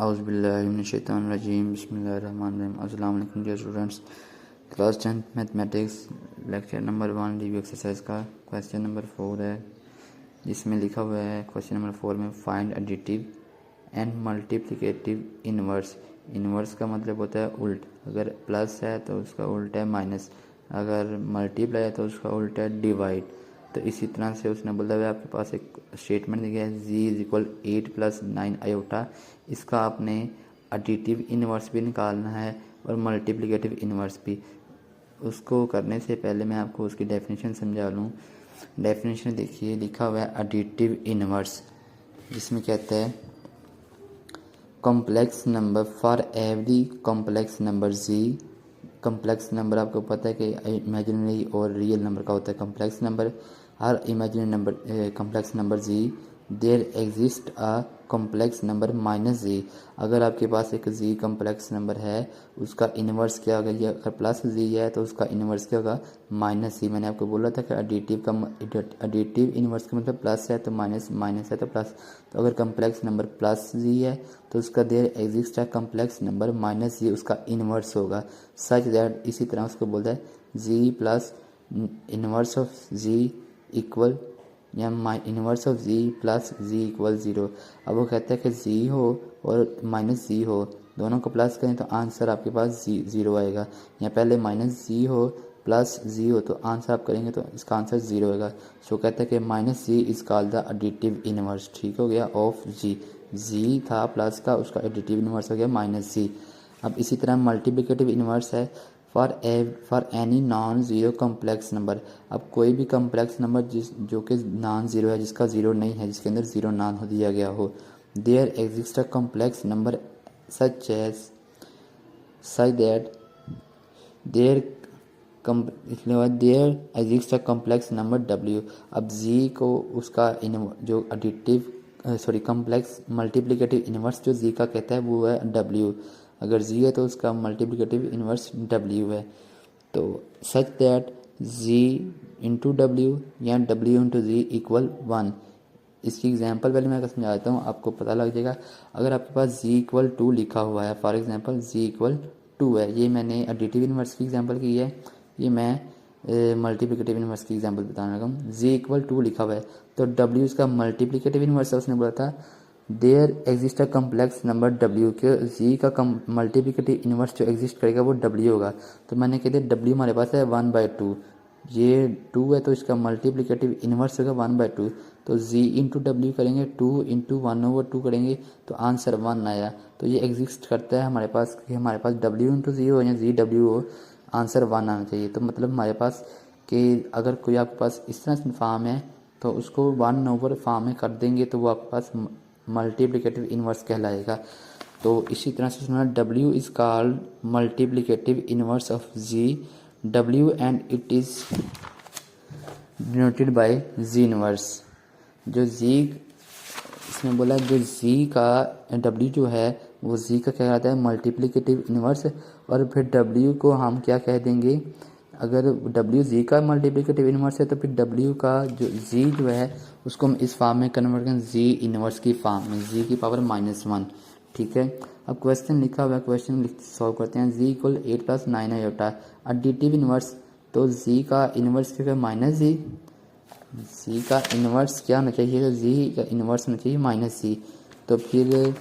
औज़ुबिल्लाहिमिनश्शैतानिर्रजीम बिस्मिल्लाहिर्रहमानिर्रहीम। अस्सलाम वालेकुम dear students. Class 10th mathematics lecture number 1 review exercise का क्वेश्चन नंबर 4 है, जिसमें लिखा हुआ है क्वेश्चन नंबर 4 में find additive and multiplicative inverse. Inverse का मतलब होता है उल्ट। अगर प्लस है तो उसका उल्टा है माइनस, अगर मल्टीप्लाई है तो उसका उल्टा है डिवाइड। तो इसी तरह से उसने बोला हुआ है आपके पास एक स्टेटमेंट दिया है z इज इक्वल 8 + 9 आयोटा। इसका आपने एडिटिव इनवर्स भी निकालना है और मल्टीप्लिकेटिव इनवर्स भी। उसको करने से पहले मैं आपको उसकी डेफिनेशन समझा लूँ। डेफिनेशन देखिए, लिखा हुआ है एडिटिव इनवर्स, जिसमें कहता है complex number for every complex number z। Complex number आपको पता है कि इमेजिनरी और रियल नंबर का होता है। कॉम्प्लेक्स नंबर, हर imaginary number complex number z there exist a complex number -z। अगर आपके पास एक z कॉम्प्लेक्स नंबर है, उसका इन्वर्स क्या होगा? ये अगर प्लस z है तो उसका इन्वर्स क्या होगा? -z। मैंने आपको बोला था कि एडिटिव इन्वर्स का मतलब प्लस है तो माइनस, माइनस है तो प्लस। तो अगर कॉम्प्लेक्स नंबर प्लस z है तो उसका देयर एग्जिस्ट है कॉम्प्लेक्स नंबर -z, उसका इन्वर्स होगा। सच दैट, इसी तरह उसको बोलता है z plus inverse of z equal या inverse of z plus z equal 0। अब वो कहता है कि z हो और माइनस z हो, दोनों को प्लस करें तो आंसर आपके पास 0 आएगा। या पहले माइनस z हो प्लस z हो तो आंसर आप करेंगे तो इसका आंसर 0 आएगा। सो कहता है कि minus z is called the additive inverse. ठीक हो गया, ऑफ z था प्लस का, उसका एडिटिव इनवर्स हो गया माइनस z। अब इसी तरह मल्टीप्लिकेटिव इनवर्स है for any non zero complex number. अब कोई भी कॉम्प्लेक्स नंबर जो कि नॉन ज़ीरो है, जिसका ज़ीरो नहीं है, जिसके अंदर ज़ीरो नान हो दिया गया हो, there exist a complex number such that there there exist a complex number w। अब z को उसका जो एडिटिव कॉम्प्लेक्स मल्टीप्लिकेटिव इनवर्स जो z का कहता है वो है w। अगर z है तो उसका मल्टीप्लिकेटिव इनवर्स w है। तो such that z into W या w इंटू z इक्वल 1। इसकी एग्जांपल पहले मैं समझा देता हूँ, आपको पता लग जाएगा। अगर आपके पास z इक्वल 2 लिखा हुआ है, फॉर एग्जांपल z इक्वल 2 है, ये मैंने एडिटिव इनवर्स की एग्जांपल की है, ये मैं मल्टीप्लिकेटिव इनवर्स की एग्जांपल बताने लगा हूँ। z इक्वल 2 लिखा हुआ है तो w इसका मल्टीप्लिकेटिव इनवर्स है। उसने बोला था there exist a complex number w के z का मल्टीप्लिकेटिव इनवर्स जो एग्जिस्ट करेगा वो w होगा। तो मैंने कह दिया w हमारे पास है 1/2, ये 2 है तो इसका मल्टीप्लिकेटिव इनवर्स होगा 1/2। तो z इंटू डब्ल्यू करेंगे, 2 इंटू 1/2 करेंगे तो आंसर 1 आया। तो ये एग्जिस्ट करता है हमारे पास कि हमारे पास w इंटू जी हो या z w हो, आंसर 1 आना चाहिए। तो मतलब हमारे पास कि अगर कोई आपके पास इस तरह से फॉर्म है तो उसको 1/, फॉर्म में कर देंगे तो वो आपके पास मल्टीप्लिकेटिव इनवर्स कहलाएगा। तो इसी तरह से सुना w is called multiplicative inverse of z w and it is denoted by z inverse. जो z इसमें बोला, जो z का w जो है वो z का क्या कहलाता है? Multiplicative inverse. और फिर w को हम क्या कह देंगे? अगर w z का मल्टीप्लिकेटिव इनवर्स है तो फिर w का जो z जो है उसको हम इस फॉर्म में कन्वर्ट करें, z इनवर्स की फॉर्म में, z की पावर -1। ठीक है, अब क्वेश्चन लिखा हुआ है, क्वेश्चन सॉल्व करते हैं। z equal 8 + 9 iota additive inverse, तो z का इनवर्स क्या है? -z। z का इनवर्स क्या होना चाहिए? तो z का इनवर्स होना चाहिए -z। तो फिर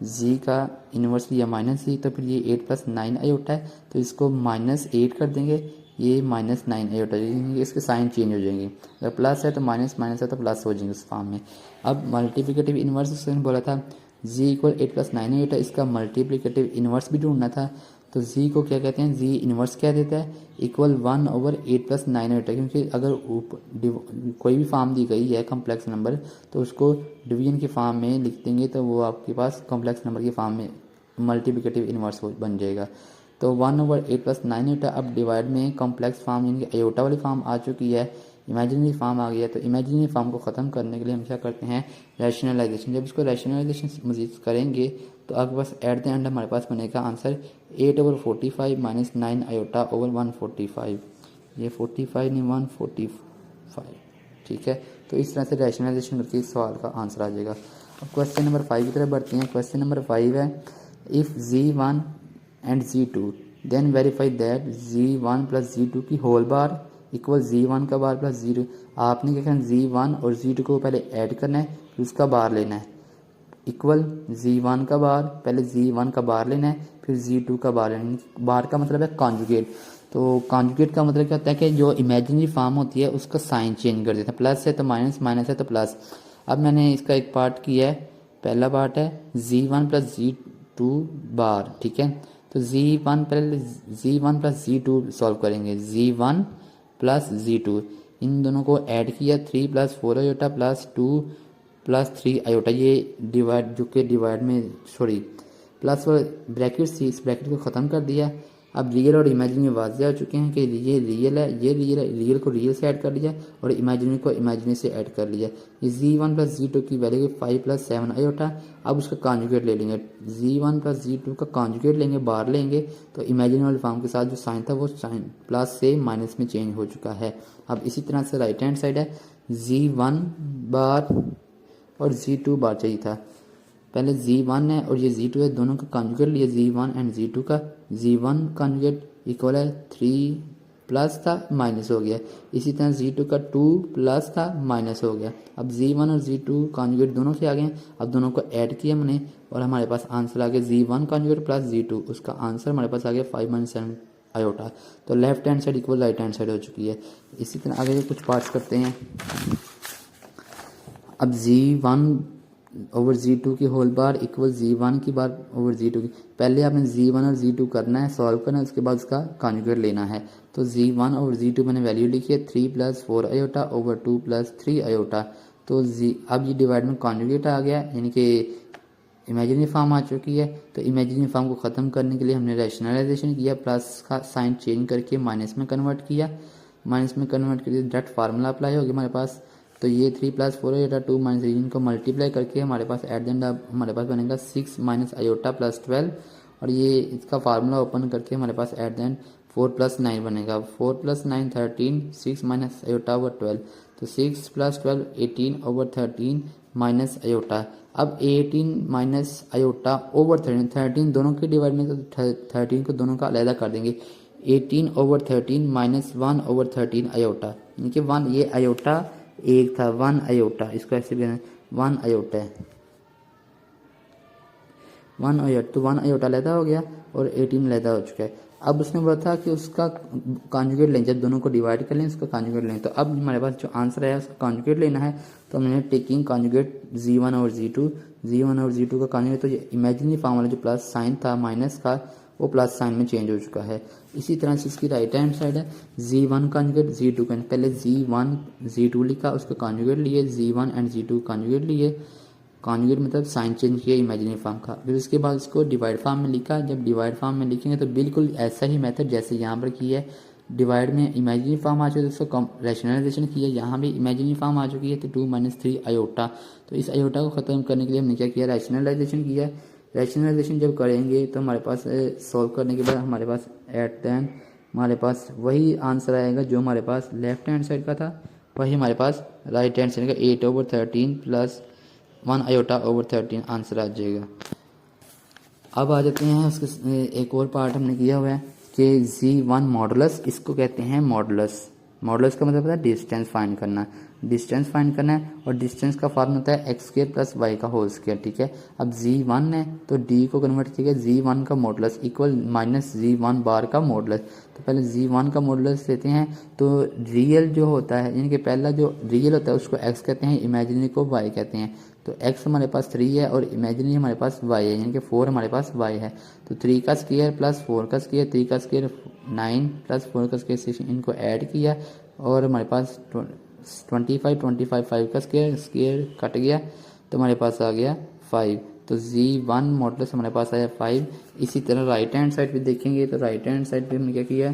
z का इनवर्स लिया -z, तो फिर ये 8 + 9 आयोटा है तो इसको -8 कर देंगे, ये -9 आयोटा, इसके साइन चेंज हो जाएंगे। अगर प्लस है तो माइनस, माइनस है तो प्लस हो जाएंगे उस फॉर्म में। अब मल्टीप्लिकेटिव इनवर्स उसने बोला था z इक्वल 8 + 9 आयोटा, इसका मल्टीप्लिकेटिव इनवर्स भी ढूंढना था। तो z को क्या कहते हैं? z इनवर्स क्या देता है? Equal 1/8 + 9 iota. क्योंकि अगर कोई भी फॉर्म दी गई है कॉम्प्लेक्स नंबर तो उसको डिवीजन की फॉर्म में लिख देंगे तो वो आपके पास कॉम्प्लेक्स नंबर की फॉर्म में मल्टीप्लिकेटिव इनवर्स बन जाएगा। तो 1/8 + 9 आयोटा। अब डिवाइड में कॉम्प्लेक्स फॉर्म यानी कि आयोटा वाली फॉर्म आ चुकी है, इमेजिनरी फॉर्म आ गया। तो इमेजिनरी फॉर्म को ख़त्म करने के लिए हम क्या करते हैं? रैशनलाइजेशन। जब इसको रैशनलाइजेशन मजीद करेंगे तो आपके पास एट द एंड हमारे पास बनेगा आंसर 8/45 - 9 आयोटा ओवर 145। ये 45 नहीं 145। ठीक है, तो इस तरह से रैशनलाइजेशन करके इस सवाल का आंसर आ जाएगा। अब क्वेश्चन नंबर 5 की तरफ बढ़ते हैं। क्वेश्चन नंबर 5 है if Z1 and Z2 then verify that Z1 plus Z2 की होल बार इक्वल Z1 का बार प्लस Z2। आपने क्या करना, Z1 और Z2 को पहले ऐड करना है फिर उसका बार लेना है इक्वल Z1 का बार, पहले Z1 का बार लेना है फिर Z2 का बार लेना है। बार का मतलब है कॉन्जुगेट। तो कॉन्जुगेट का मतलब क्या होता है कि जो इमेजिनरी फॉर्म होती है उसका साइन चेंज कर देता है, प्लस है तो माइनस, माइनस है तो प्लस। अब मैंने इसका एक पार्ट किया है, पहला पार्ट है Z1 प्लस Z2 बार, ठीक है। तो Z1 पहले Z1 प्लस Z2 सॉल्व करेंगे, Z1 प्लस Z2 इन दोनों को ऐड किया 3 plus 4 iota plus 2 plus 3 iota, ये डिवाइड जो कि डिवाइड में सॉरी प्लस ब्रैकेट थी, इस ब्रैकेट को ख़त्म कर दिया। अब रियल और इमेजिनरी वाज़ेह हो चुके हैं कि ये रियल है, ये रियल है, रियल को रियल से ऐड कर लिया और इमेजिनरी को इमेजिनरी से ऐड कर लिया। ये Z1 प्लस Z2 की वैल्यू 5 प्लस 7 आयोटा। अब उसका कॉन्जुगेट ले लेंगे, Z1 प्लस Z2 का कॉन्जुगेट लेंगे, बार लेंगे तो इमेजिनरी वाले फॉर्म के साथ जो साइन था वो साइन प्लस से माइनस में चेंज हो चुका है। अब इसी तरह से राइट हैंड साइड है Z1 बार और Z2 बार चाहिए था, पहले Z1 है और ये Z2 है, दोनों का कॉन्जुगेट लिया Z1 एंड Z2 का। Z1 कॉन्जुगेट इक्वल है 3 प्लस था माइनस हो गया, इसी तरह Z2 का 2 प्लस था माइनस हो गया। अब Z1 और Z2 कॉन्जुगेट दोनों से आ गए, अब दोनों को ऐड किया हमने और हमारे पास आंसर आ गया Z1 कॉन्जुगेट प्लस Z2, उसका आंसर हमारे पास आ गया 5 माइनस 7 आयोटा। तो left hand side equal right hand side हो चुकी है। इसी तरह आगे कुछ पार्ट्स करते हैं। अब Z1 ओवर Z2 की होल बार इक्वल Z1 की बार ओवर Z2 की, पहले आपने Z1 और Z2 करना है, सॉल्व करना है, उसके बाद उसका कॉन्जुगेट लेना है। तो Z1 और Z2 मैंने वैल्यू लिखी है 3 plus 4 iota over 2 plus 3 iota. तो अब ये डिवाइड में कॉन्जुगेट आ गया, यानी कि इमेजिनरी फॉर्म आ चुकी है। तो इमेजिनरी फॉर्म को ख़त्म करने के लिए हमने रैशनलाइजेशन किया, प्लस का साइन चेंज करके माइनस में कन्वर्ट किया, माइनस में कन्वर्ट करके डायरेक्ट फार्मूला अप्लाई हो गया हमारे पास। तो ये 3 प्लस 4 आयोटा 2 माइनस इनको मल्टीप्लाई करके हमारे पास एट द एंड हमारे पास बनेगा 6 माइनस आयोटा प्लस 12, और ये इसका फार्मूला ओपन करके हमारे पास एट द एंड 4 प्लस 9 बनेगा, 4 प्लस 9 13, 6 माइनस आयोटा ओवर 12, तो 6 प्लस 12 18 ओवर 13 माइनस आयोटा। अब 18 माइनस आयोटा ओवर 13, 13 दोनों के डिवाइड में, तो 13 को दोनों का अलहदा कर देंगे, 18 ओवर 13 माइनस 1 ओवर 13 आयोटा, यानी कि 1 ये आयोटा एक था 1 आयोटा, इसको ऐसे भी 1 आयोटा है 1 आयोटा, तो 1 आयोटा अलहदा हो गया और 18 अलहदा हो चुका है। अब उसने बोला था कि उसका कॉन्जुगेट लें, जब दोनों को डिवाइड कर लें उसका कॉन्जुगेट लें। तो अब हमारे पास जो आंसर है उसका कॉन्जुगेट लेना है, तो हमने टेकिंग कॉन्जुगेट Z1 और Z2 का कॉन्जुगेट, तो ये इमेजिनरी फॉर्म वाला जो प्लस साइन था माइनस का वो प्लस साइन में चेंज हो चुका है। इसी तरह से इसकी राइट हैंड साइड है Z1 कॉन्जुगेट Z2 का, पहले Z1 Z2 लिखा, उसका कॉन्जुगेट लिए, Z1 एंड Z2 कॉन्जुगेट लिए, कॉन्जुगेट मतलब साइन चेंज किया इमेजिनरी फॉर्म का, फिर उसके बाद उसको डिवाइड फॉर्म में लिखा। जब डिवाइड फॉर्म में लिखेंगे तो बिल्कुल ऐसा ही मेथड जैसे यहाँ पर किया है, डिवाइड में इमेजिनरी फॉर्म आ चुकी है तो उसको रैशनलाइजेशन किया, यहाँ भी इमेजिनरी फॉर्म आ चुकी है तो 2 माइनस 3 आयोटा। तो इस आयोटा को ख़त्म करने के लिए हमने क्या किया, रैशनलाइजेशन किया। रैशनलाइजेशन जब करेंगे तो हमारे पास सॉल्व करने के बाद हमारे पास एट दैन हमारे पास वही आंसर आएगा जो हमारे पास लेफ्ट हैंड साइड का था, वही हमारे पास राइट हैंड साइड का 8 over 13 plus 1 iota over 13 answer आ जाएगा। अब आ जाते हैं उसके एक और पार्ट हमने किया हुआ है कि Z1 मॉडुलस, इसको कहते हैं मॉडुलस। मॉडुलस का मतलब है डिस्टेंस फाइंड करना, डिस्टेंस फाइंड करना है, और डिस्टेंस का फॉर्म होता है एक्स स्क्वायर प्लस वाई का होल स्क्वायर, ठीक है। अब Z1 है तो D को कन्वर्ट किया Z1 का मॉडुलस इक्वल माइनस Z1 बार का मॉडुलस। तो पहले Z1 का मॉडुलस लेते हैं, तो रियल जो होता है यानी कि पहला जो रियल होता है उसको एक्स कहते हैं, इमेजिनरी को वाई कहते हैं। तो x हमारे पास 3 है और इमेजिनरी हमारे पास y है, यानी कि 4 हमारे पास y है। तो 3 का स्क्वायर प्लस 4 का स्क्वायर, 3 का स्क्वायर 9 प्लस 4 का स्क्वायर 16, इनको ऐड किया और हमारे पास 25 5 का स्क्वायर कट गया तो हमारे पास आ गया 5। तो Z1 मॉडुलस हमारे पास आया 5। इसी तरह राइट हैंड साइड पे देखेंगे तो राइट हैंड साइड पे हमने क्या किया,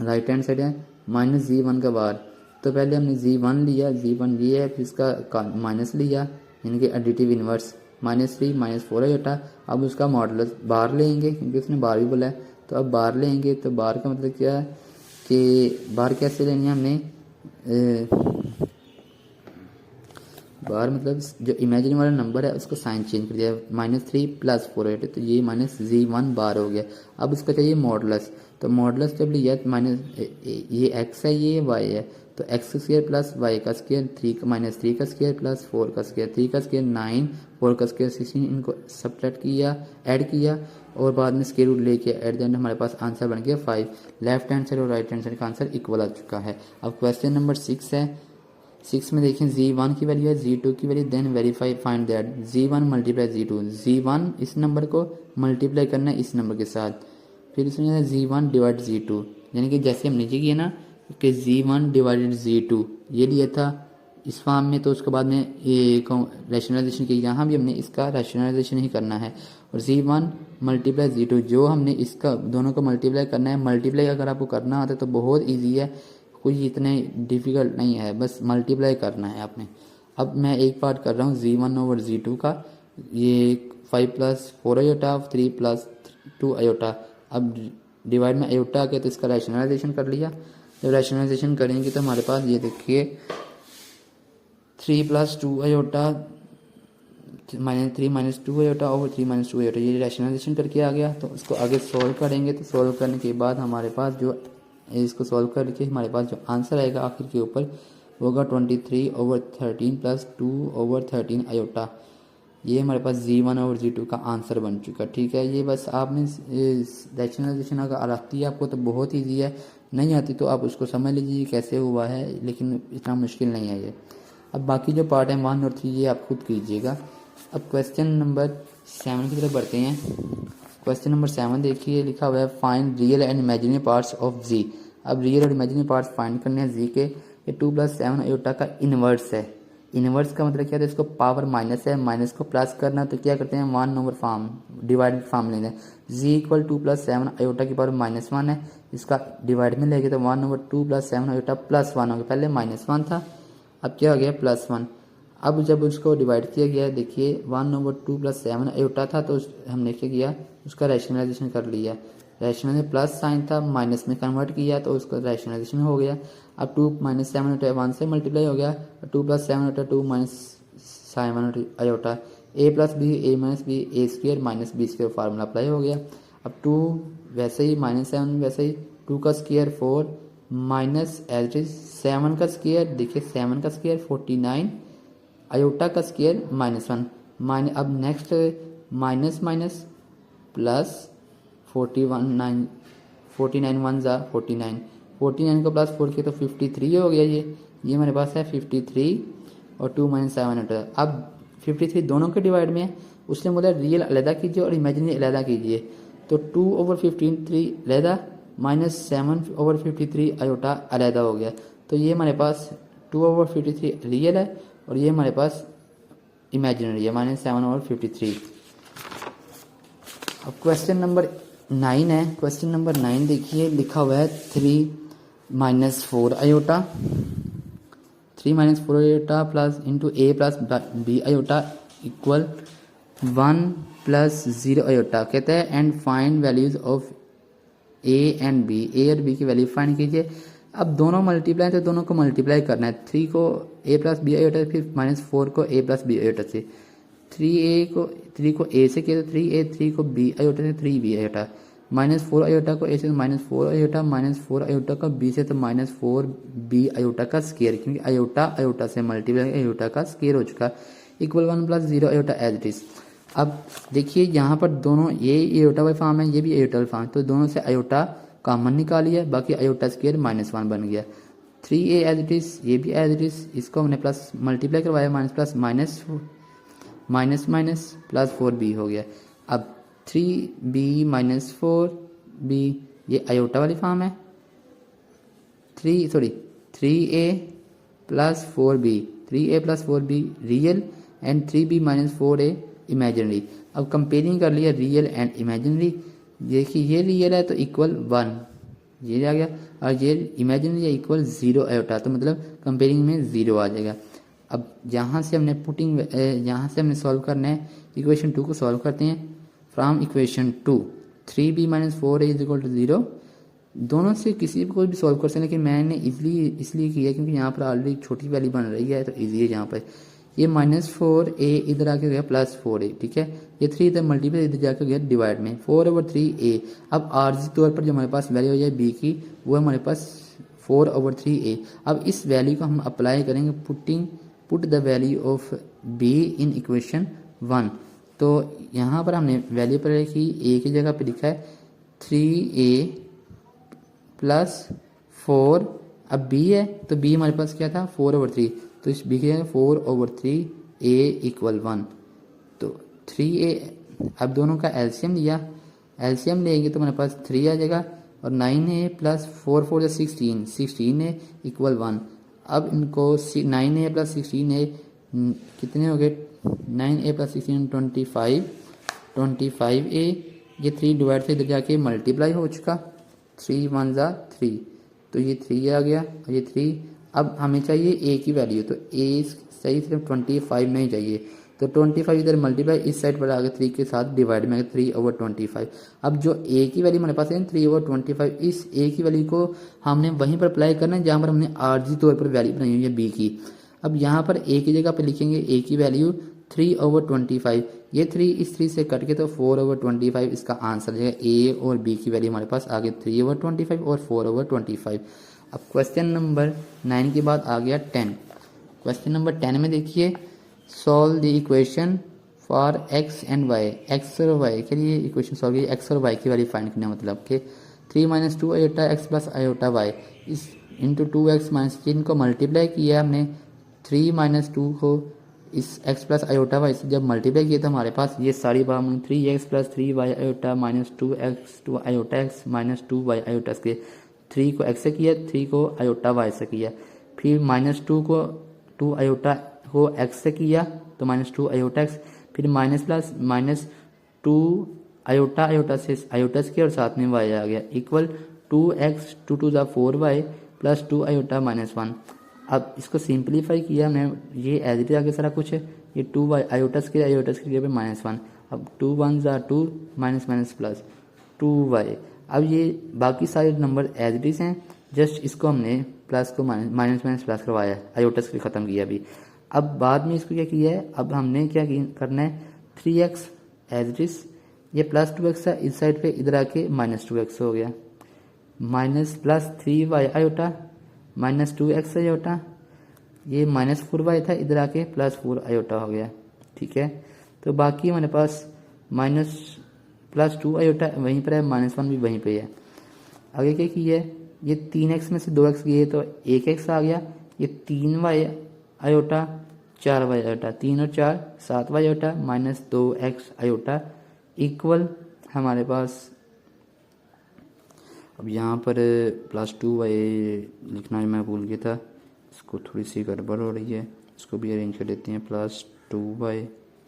राइट हैंड साइड है माइनस Z1 का बार। तो पहले हमने Z1 लिया, Z1 लिया है, फिर इसका माइनस लिया यानी कि एडिटिव इनवर्स -3 -4 आयोटा। अब उसका मॉडुलस बार लेंगे क्योंकि उसने बार भी बोला है, तो अब बार लेंगे। तो बार का मतलब क्या है कि बार कैसे लेनी है हमने, बार मतलब जो इमेजिनरी वाला नंबर है उसको साइन चेंज कर दिया, -3 + 4 8, तो ये -z1 बार हो गया। अब उसका चाहिए मॉडुलस, तो मॉडुलस जब लिया माइनस ये x है ये y है, तो x का स्क्वायर प्लस y का स्क्वायर, 3 का स्क्वायर प्लस 4 का स्क्वायर, 3 का स्क्वायर 9, 4 का स्क्वायर 16, इनको सब्ट्रैक्ट किया, ऐड किया और बाद में स्क्वायर रूट लेके एट द एंड हमारे पास आंसर बन गया 5। लेफ्ट हैंड साइड और राइट हैंड साइड का आंसर इक्वल आ चुका है। अब क्वेश्चन नंबर 6 है। 6 में देखें z1 की वैल्यू है, z2 की value, then verify find that z1 multiply z2। z1 इस नंबर को मल्टीप्लाई करना है इस नंबर के साथ, फिर इसमें z1 डिवाइड z2, यानी कि जैसे हम नीचे किए ना कि z1 डिवाइडेड z2 ये लिया था इस फॉर्म में, तो उसके बाद में ये रैशनलाइजेशन किया, यहाँ भी हमने इसका रैशनलाइजेशन ही करना है। और z1 मल्टीप्लाई z2 जो हमने इसका दोनों को मल्टीप्लाई करना है। मल्टीप्लाई अगर आपको करना आता है तो बहुत ईजी है, कोई इतने डिफ़िकल्ट नहीं है, बस मल्टीप्लाई करना है आपने। अब मैं एक पार्ट कर रहा हूँ z1 ओवर z2 का, ये 5 + 4 आयोटा 3 + 2 आयोटा। अब डिवाइड में आयोटा आ गया तो इसका रैशनलाइजेशन कर लिया। जब रैशनलाइजेशन करेंगे तो हमारे पास ये देखिए 3 + 2 आयोटा -3 - 2 आयोटा ओवर 3 - 2 आयोटा, ये रैशनलाइजेशन करके आ गया। तो उसको आगे सॉल्व करेंगे, तो सॉल्व करने के बाद हमारे पास जो इसको सॉल्व करके हमारे पास जो आंसर आएगा आखिर के ऊपर होगा 23/13 + 2/13 आयोटा। ये हमारे पास z1 और z2 का आंसर बन चुका। ठीक है, ये बस आपने रैशनलाइजेशन अगर आती है आपको तो बहुत ईजी है, नहीं आती तो आप उसको समझ लीजिए कैसे हुआ है, लेकिन इतना मुश्किल नहीं है ये। अब बाकी जो पार्ट है 1 और 3 ये आप खुद कीजिएगा। अब क्वेश्चन नंबर 7 की तरफ बढ़ते हैं। क्वेश्चन नंबर 7 देखिए, लिखा हुआ है find real and imaginary parts of z। अब रियल और इमेजिनरी पार्ट्स फाइंड करने हैं z के। ये 2 + 7 आयोटा का इन्वर्स है। इन्वर्स का मतलब क्या है, इसको पावर माइनस है, माइनस को प्लस करना तो क्या करते हैं 1 ओवर फॉर्म डिवाइडेड फॉर्म लेते हैं। z = 2 + 7 आयोटा की पावर -1 है, इसका डिवाइड में लेंगे तो 1 ओवर 2 + 7 आयोटा +1 हो गया, पहले -1 था अब क्या हो गया +1। अब जब उसको डिवाइड किया गया देखिए 1 ओवर 2 + 7 आयोटा था, तो हमने क्या किया उसका रैशनलाइजेशन कर लिया। रैशनल प्लस साइन था, माइनस में कन्वर्ट किया तो उसका रैशनलाइजेशन हो गया। अब 2 - 7 आयोटा 1 से मल्टीप्लाई हो गया, 2 + 7 iota 2 - 7 iota, a + b a - b a² - b² formula apply हो गया। अब 2 वैसे ही -7 वैसे ही 2 का square 4 minus as it is 7 का स्क्वायर, देखिए 7 का स्क्वायर 49 आयोटा का स्क्वायर -1 अब नेक्स्ट माइनस माइनस प्लस 49 1 ज़ा 49 को प्लस 4 किया तो 53 हो गया। ये हमारे पास है 53 और 2 - 7 आयोटा। अब 53 दोनों के डिवाइड में है, उसने बोला रियल अलहदा कीजिए और इमेजिनरी अलहदा कीजिए, तो 2 ओवर 53 अलहदा -7 ओवर 53 आयोटा अलहदा हो गया। तो ये हमारे पास 2 ओवर 53 रियल है और ये हमारे पास इमेजिनरी है -7 ओवर 53। अब क्वेश्चन नंबर 9 है। क्वेश्चन नंबर 9 देखिए, लिखा हुआ है 3 - 4 iota 3 - 4 iota plus into a + b iota equal 1 + 0 iota. कहते हैं and find values of a and b, a और b की वैल्यू फाइंड कीजिए। अब दोनों मल्टीप्लाई तो दोनों को मल्टीप्लाई करना है, 3 को a + b आयोटा फिर -4 को a + b आयोटा से, 3 को a से किया तो 3a, 3 को b आयोटा से 3b आयोटा, -4 आयोटा को a से -4 आयोटा, -4 आयोटा का b से तो -4b आयोटा का स्क्वायर, क्योंकि आयोटा आयोटा से मल्टीप्लाई आयोटा का स्क्वायर हो चुका, equal 1 + 0 iota as it is. अब देखिए यहाँ पर दोनों ये आयोटा वाली फॉर्म है, ये भी आयोटा वाली फॉर्म, तो दोनों से आयोटा कॉमन निकालिए, बाकी आयोटा स्क्वायर -1 बन गया। 3a एज इट इज, ये भी एज इट इज, इसको हमने प्लस मल्टीप्लाई करवाया माइनस प्लस 4b हो गया। अब 3b - 4b ये आयोटा वाली फॉर्म है, 3a + 4b 3a + 4b real and 3b - 4a imaginary. अब कंपेयरिंग कर लिया रियल एंड इमेजिनरी, देखिए ये रियल है तो इक्वल 1 ये आ गया, और ये इमेजिनरी है इक्वल 0 आयोटा, तो मतलब कंपेयरिंग में 0 आ जाएगा। अब यहाँ से हमने सॉल्व करना है, इक्वेशन 2 को सॉल्व करते हैं। फ्रॉम इक्वेशन 2 3b - 4a = 0, दोनों से किसी को भी सॉल्व कर सकते हैं, लेकिन मैंने इसलिए किया क्योंकि यहाँ पर ऑलरेडी छोटी वैल्यू बन रही है तो ईजी है यहाँ पर। ये -4a इधर आके हो गया +4a, ठीक है। ये 3 इधर मल्टीप्लाई इधर जाके हो गया डिवाइड में 4/3a। अब आर्जी तौर पर जो हमारे पास वैल्यू हो जाए b की वो हमारे पास 4/3a। अब इस वैल्यू को हम अप्लाई करेंगे put the value of b in equation 1। तो यहाँ पर हमने वैल्यू पर लिखी a की जगह पे लिखा है 3a +4। अब b है तो b हमारे पास क्या था 4/3, तो इस b की जगह 4/3a = 1। तो 3a, अब दोनों का एलसीएम लिया, एलसीएम लेंगे तो हमारे पास 3 आ जाएगा और 9a + 4 4 = 16, 16a = 1। अब इनको 9a + 16a कितने हो गए, 9a + 16 25, 25a। ये 3 डिवाइड से इधर जाके मल्टीप्लाई हो चुका, 3 1 ज़ा 3, तो ये 3 आ गया और ये 3। अब हमें चाहिए a की वैल्यू, तो a सही सिर्फ 25 नहीं चाहिए, तो 25 इधर मल्टीप्लाई इस साइड पर आ गया 3 के साथ डिवाइड में 3/25। अब जो a की वैल्यू हमारे पास है 3/25, इस a की वैल्यू को हमने वहीं पर अप्लाई करना है जहाँ पर हमने आर्जी तौर पर वैल्यू बनाई हुई है b की। अब यहाँ पर a की जगह पर लिखेंगे a की वैल्यू 3/25, ये 3 इस 3 से कट के तो 4/25 इसका आंसर है। a और b की वैल्यू हमारे पास आ गई 3/25 और 4/25। अब क्वेश्चन नंबर 9 के बाद आ गया 10। क्वेश्चन नंबर 10 में देखिए, solve the equation for x and y। x और y के लिए इक्वेशन सॉल्व कीजिए, x और y की वैल्यू फाइंड करना, मतलब कि 3 - 2 आयोटा x + आयोटा y इस इंटू 2x - 3 को मल्टीप्लाई किया हमने, 3 - 2 को इस x + आयोटा y से जब मल्टीप्लाई किया तो हमारे पास ये सारी बात 3x + 3y iota -2x 2 iota x -2y iota के 3 को x से किया, 3 को आयोटा y से किया, फिर -2 को 2 आयोटा को x से किया तो -2 आयोटा x, फिर -2 आयोटा आयोटा से आयोटा किया और साथ में y आ गया इक्वल 2x 2 2 = 4y + 2 आयोटा -1। अब इसको सिंप्लीफाई किया मैं, ये एज इट इज आगे सारा कुछ है, ये 2y आयोटस के जगह पे -1। अब 2 1 = 2 माइनस प्लस 2y। अब ये बाकी सारे नंबर एज इट इज हैं, जस्ट इसको हमने प्लस को माइनस प्लस करवाया है, आयोटस के ख़त्म किया अभी। अब बाद में इसको क्या किया है, अब हमने क्या करना है 3x एज इट इज, ये +2x है इस साइड पे, इधर आके -2x हो गया, -+3y आयोटा -2x आयोटा, ये -4y था इधर आके +4 आयोटा हो गया, ठीक है। तो बाकी हमारे पास +2 आयोटा वहीं पर है, -1 भी वहीं पे है। आगे क्या किया है, ये 3x में से 2x गए तो 1x आ गया, ये 3y आयोटा 4y आयोटा, 3 और 4 7y iota -2x iota equal हमारे पास। अब यहाँ पर +2y लिखना मैं भूल गया था, इसको थोड़ी सी गड़बड़ हो रही है, इसको भी अरेंज कर लेते हैं +2y,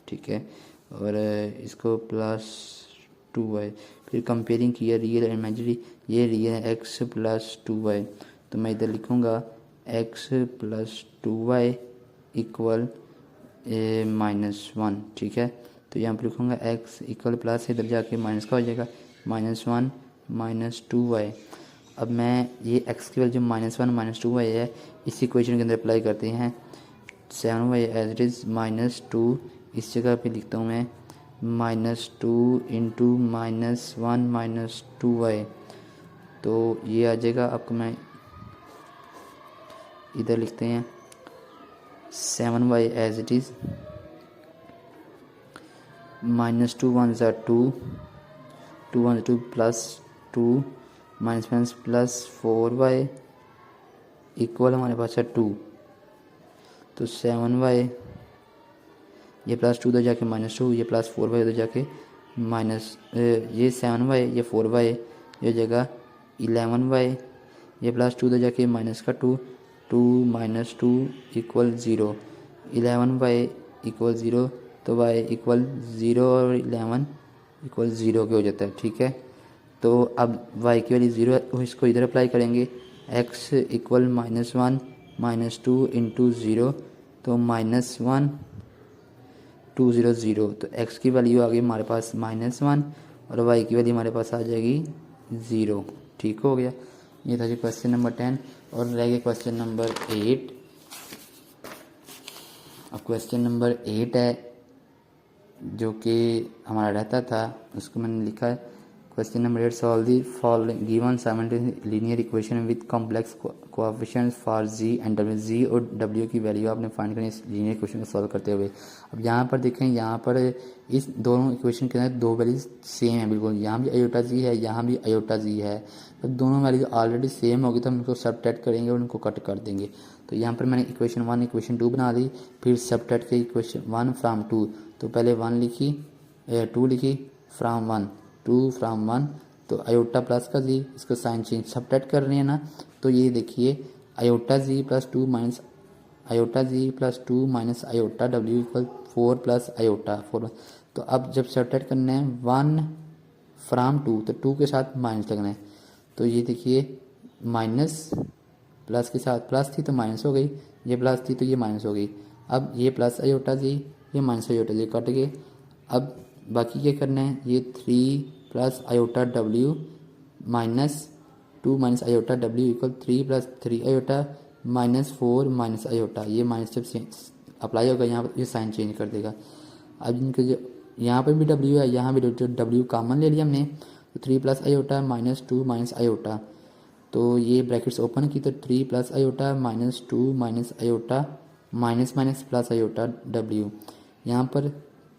ठीक है, और इसको +2y। फिर कंपेयरिंग किया रियल एंड इमेजिनरी, ये रियल है x + 2y, तो मैं इधर लिखूँगा x + 2y इक्वल -1, ठीक है। तो यहाँ पर लिखूँगा x इक्वल प्लस, इधर जाके माइनस का हो जाएगा -1 - 2y। अब मैं ये x की वैल्यू -1 - 2y है, इस इक्वेशन के अंदर अप्लाई करते हैं। 7y एज इट इज़ -2, इस जगह पे लिखता हूँ मैं -2 × -1 - 2y, तो ये आ जाएगा। आपको मैं इधर लिखते हैं 7y as it is -2 1 = 2, 2 1 2 +2 +4y equal हमारे पास है 2। तो 7y, ये +2 उधर जाके -2, ये +4y उधर जाके ये 7y, ये 4y, ये जगह 11y, ये +2 उधर जाके -2, 2 - 2 = 0, 11y = 0, तो y = 0 और 11 = 0 के हो जाता है, ठीक है। तो अब y की वैल्यू 0 है, इसको इधर अप्लाई करेंगे, x इक्वल -1 - 2 × 0, तो -1 2 0 0, तो x की वैल्यू आ गई हमारे पास -1 और y की वैल्यू हमारे पास आ जाएगी 0, ठीक हो गया। ये था जी क्वेश्चन नंबर 10 और रह गया क्वेश्चन नंबर 8। अब क्वेश्चन नंबर 8 है जो कि हमारा रहता था, उसको मैंने लिखा है question number 8, solve the following given simultaneous linear equation with complex coefficients for z and डब्ल्यू। जी और डब्ल्यू की वैल्यू आपने फाइंड करनी है इस लीनियर इक्वेशन को सॉल्व करते हुए। अब यहाँ पर देखें, यहाँ पर इस दोनों इक्वेशन के अंदर दो वैल्यूज सेम है बिल्कुल, यहाँ भी आयोटा जी है, यहाँ भी आयोटा जी है। तो दोनों वैल्यू ऑलरेडी सेम होगी तो हम इनको सबट्रैक्ट करेंगे और उनको कट कर देंगे। तो यहाँ पर मैंने इक्वेशन 1 इक्वेशन 2 बना दी, फिर सबट्रैक्ट के इक्वेशन 1 फ्राम 2। तो पहले 1 लिखी, 2 लिखी, फ्राम 1, 2 फ्राम 1, तो आयोटा प्लस का जी, इसको साइन चेंज सबट्रैक्ट कर रहे हैं ना। तो ये देखिए iota z plus 2 minus iota z plus 2 minus iota डब्ल्यू इक्वल 4 प्लस आयोटा 4। तो अब जब सबट्रैक्ट करना है 1 फ्राम 2, तो 2 के साथ माइनस लगना है। तो ये देखिए माइनस प्लस के साथ प्लस थी तो माइनस हो गई, ये प्लस थी तो ये माइनस हो गई। अब ये प्लस आयोटा जी, ये माइनस आयोटा जी कट गए। अब बाकी क्या करना है, ये 3 plus iota W minus 2 minus iota डब्ल्यू equal 3 plus 3 iota minus 4 minus iota. ये माइनस जब अप्लाई होगा यहाँ पर, ये साइन चेंज कर देगा। अब इनके जो यहाँ पर भी डब्ल्यू है, यहाँ भी डब्ल्यू कॉमन ले लिया हमने, तो 3 plus iota minus 2 minus iota. तो ये ब्रैकेट्स ओपन की तो 3 plus iota minus 2 minus iota minus minus plus iota W. यहाँ पर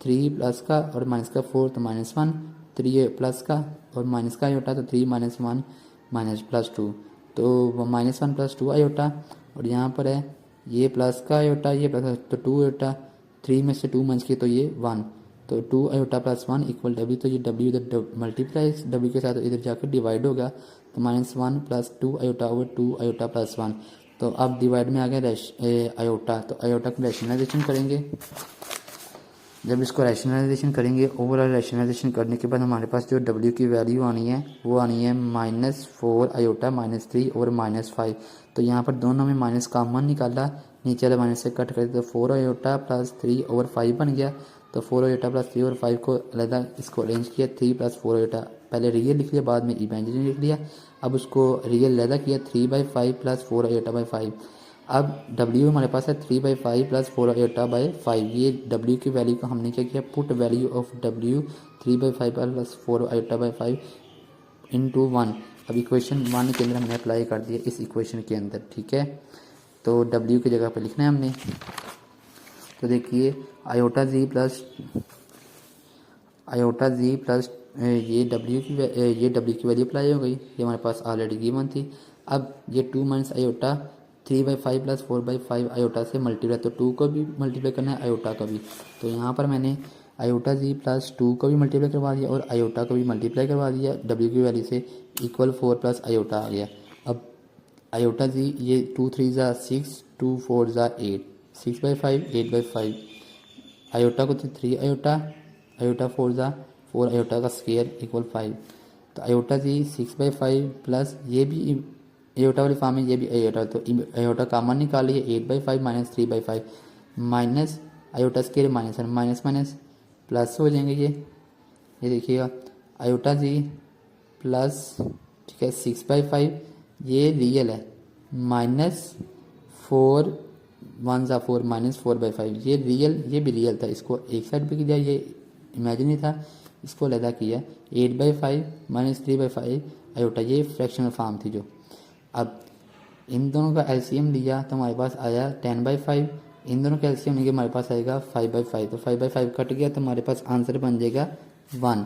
3 प्लस का और माइनस का 4 तो माइनस 1, 3 प्लस का और माइनस का आयोटा तो 3 माइनस 1 माइनस प्लस 2, तो माइनस 1 प्लस 2 आयोटा। और यहाँ पर है ये प्लस का आयोटा, ये प्लस तो 2 आयोटा, 3 में से 2 माइनस किए तो ये 1, तो 2 आयोटा प्लस 1 इक्वल डब्ल्यू। तो ये डब्ल्यू इधर मल्टीप्लाई डब्ल्यू के साथ इधर जाकर डिवाइड होगा, तो minus 1 plus 2 iota over 2 iota plus 1। तो अब डिवाइड में आ गया आयोटा, तो आयोटा को रैशनलाइजेशन करेंगे। जब इसको रैशनलाइजेशन करेंगे, ओवरऑल रैशनलाइजेशन करने के बाद हमारे पास जो डब्ल्यू की वैल्यू आनी है वो आनी है माइनस 4 आयोटा माइनस 3 और माइनस 5। तो यहाँ पर दोनों में माइनस कॉमन निकाला, नीचे वाले माइनस से कट कर तो 4 आयोटा प्लस 3 ओवर 5 बन गया। तो 4 आयोटा प्लस 3 और 5 को अलग इसको अरेंज किया, 3 प्लस 4 आयोटा पहले रियल लिख लिया, बाद में इमेजिनरी लिख लिया। अब उसको रियल अलग किया, 3/5 प्लस 4 आयोटा बाई 5। अब W हमारे पास है 3/5 प्लस 4 आयोटा बाई 5। ये W की वैल्यू को हमने क्या किया, put value of W 3/5 plus 4 iota by 5 into 1। अब इक्वेशन 1 के अंदर हमने अप्लाई कर दिया इस इक्वेशन के अंदर, ठीक है। तो W की जगह पर लिखना है हमने। तो देखिए आयोटा जी प्लस ये W की वैल्यू अप्लाई हो गई, ये हमारे पास ऑलरेडी गिवन थी। अब ये 2 माइनस आयोटा 3/5 प्लस 4/5 आयोटा से मल्टीप्लाई, तो 2 को भी मल्टीप्लाई करना है आयोटा का भी। तो यहाँ पर मैंने आयोटा जी प्लस 2 को भी मल्टीप्लाई करवा दिया और आयोटा को भी मल्टीप्लाई करवा दिया W की वैल्यू से, इक्वल 4 प्लस आयोटा आ गया। अब आयोटा जी ये 2 3 ज़ा 6, 2 4 ज़ा 8, 6/5 8/5 आयोटा को 3 आयोटा, आयोटा 4 ज़ा 4 आयोटा का स्क्वायर इक्वल 5। तो आयोटा जी 6/5 प्लस ये भी आयोटा वाली फॉर्म में, ये भी आयोटा, तो आयोटा कॉमन निकालिए 8/5 minus 3/5 minus iota square minus minus minus plus हो जाएंगे ये देखिएगा आयोटा जी प्लस, ठीक है 6/5 ये रियल है, माइनस 4 1 ज़ा 4 माइनस 4/5 ये रियल, ये भी रियल था, इसको एक साइड पे किया, ये इमेजिनरी था, इसको अलग किया 8/5 माइनस 3/5 आयोटा, ये फ्रैक्शनल फॉर्म थी जो। अब इन दोनों का एलसीएम लिया तो हमारे पास आया 10/5, इन दोनों का एलसीएम लेके हमारे पास आएगा 5/5, तो 5/5 कट गया तो हमारे पास आंसर बन जाएगा 1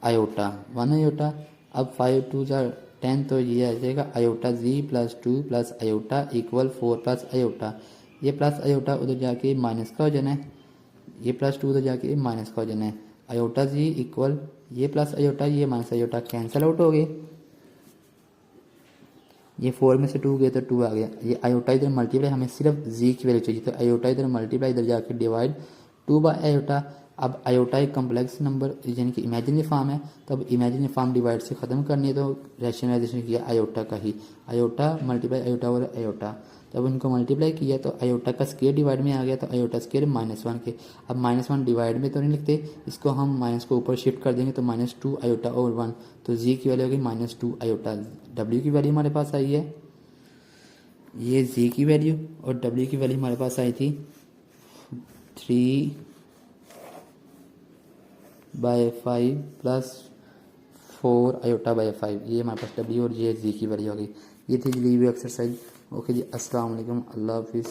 आयोटा, 1 आयोटा। अब 5 2 ज़ा 10, तो ये आ जाएगा iota z plus 2 plus iota equal 4 plus iota. ये प्लस आयोटा उधर जाके माइनस का हो जाना है, ये प्लस 2 उधर जाके माइनस का हो जाना है। आयोटा जी इक्वल ये प्लस आयोटा ये माइनस आयोटा कैंसिल आउट हो गए, ये 4 में से 2 गए तो 2 आ गया। ये आयोटा इधर मल्टीप्लाई, हमें सिर्फ जी की वैल्यू चाहिए, तो आयोटा इधर मल्टीप्लाई इधर जाके डिवाइड 2 बाय आयोटा। अब आयोटा एक कम्प्लेक्स नंबर यानी कि इमेजिनरी फॉर्म है, तो अब इमेजिनरी फॉर्म डिवाइड से ख़त्म करनी है तो रैशनलाइजेशन किया आयोटा का ही, आयोटा मल्टीप्लाई आयोटा और आयोटा। जब उनको मल्टीप्लाई किया तो आयोटा का स्क्वायर डिवाइड में आ गया, तो आयोटा स्क्वायर -1 के। अब -1 डिवाइड में तो नहीं लिखते, इसको हम माइनस को ऊपर शिफ्ट कर देंगे तो -2 आयोटा ओवर 1, तो जी की वैल्यू होगी -2 आयोटा। डब्ल्यू की वैल्यू हमारे पास आई है, ये जी की वैल्यू, और डब्ल्यू की वैल्यू हमारे पास आई थी 3/5 प्लस 4i/5, ये हमारे पास डब्ल्यू और जी की वैल्यू होगी। ये थी दी हुई एक्सरसाइज। ओके जी, अस्सलाम वालेकुम, अल्लाह हाफिज़।